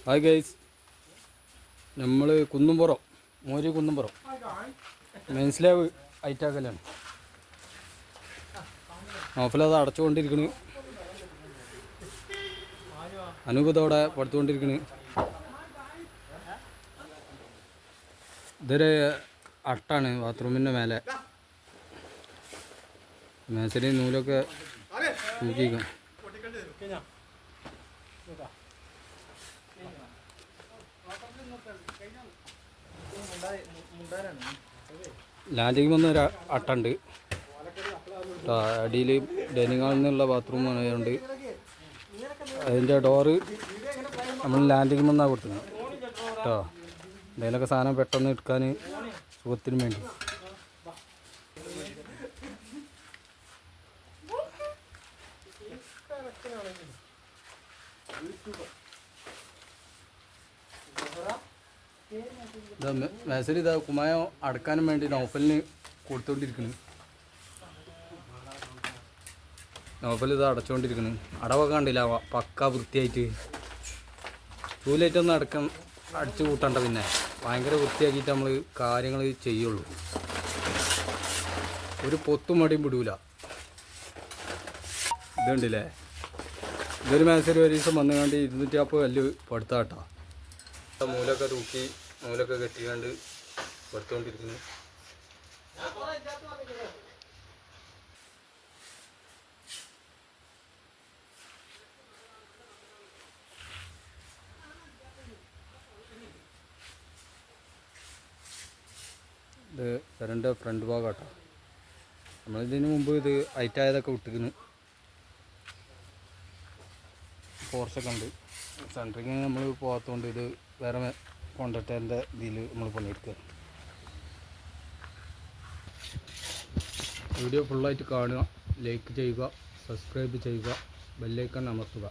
Hi guys, നമ്മൾ Kunnumpuram മോരി Kunnumpuram main slab ഐറ്റാക്കലാണ്. നോഫലത് അടച്ചുകൊണ്ടിരിക്കണ്. അനൂപതോടെ പടുത്തുകൊണ്ടിരിക്കണ്. ഇതൊരു അട്ടാണ് ബാത്റൂമിൻ്റെ മേലെ. മേശരി നൂലൊക്കെ തൂക്കിക്കും. ലാൻഡിങ് വന്നൊരു അട്ടുണ്ട്. അടിയിൽ ഡൈനിങ് ഹാളിൽ നിന്നുള്ള ബാത്റൂം ആയതുകൊണ്ട് അതിൻ്റെ ഡോറ് നമ്മൾ ലാൻഡിങ് വന്നാണ് കൊടുത്തത് കേട്ടോ. എന്തെങ്കിലുമൊക്കെ സാധനം പെട്ടെന്ന് എടുക്കാൻ സുഖത്തിന് വേണ്ടി. മേസരി ഇതാ കുമായം അടക്കാനും വേണ്ടി നൗഫലിന് കൊടുത്തുകൊണ്ടിരിക്കുന്നു. നൗഫൽ ഇത് അടച്ചുകൊണ്ടിരിക്കുന്നു. അടവൊക്കെ കണ്ടില്ല, പക്ക വൃത്തിയായിട്ട്. ചൂലായിട്ടൊന്നും അടിച്ചു കൂട്ടണ്ട, പിന്നെ ഭയങ്കര വൃത്തിയാക്കിയിട്ട് നമ്മൾ കാര്യങ്ങൾ ചെയ്യുള്ളൂ. ഒരു പൊത്തും മടിയും വിടൂല. ഇതുണ്ടല്ലേ, ഇതൊരു മേസരി ഒരു ദിവസം വന്നുകൊണ്ട് 250 കല്ല് പടുത്താട്ടാ. മൂലൊക്കെ തൂക്കി നൂലൊക്കെ കെട്ടിക്കാണ്ട് പടുത്തുകൊണ്ടിരിക്കുന്നു. ഇത് കരണ്ട് ഫ്രണ്ട് ഭാഗമാട്ടോ. നമ്മളിതിന് മുമ്പ് ഇത് ഹൈറ്റായതൊക്കെ വിട്ടിരിക്കുന്നു. ഫോർസൊക്കെ ഉണ്ട്. സെൻട്രിങ് നമ്മൾ പോകാത്തതുകൊണ്ട് ഇത് വേറെ കോൺട്രാക്ടറിൻ്റെ ഇതിൽ നമ്മൾ പണിയെടുക്കുക. വീഡിയോ ഫുള്ളായിട്ട് കാണുക, ലൈക്ക് ചെയ്യുക, സബ്സ്ക്രൈബ് ചെയ്യുക, ബെല്ലൈക്കൺ അമർത്തുക.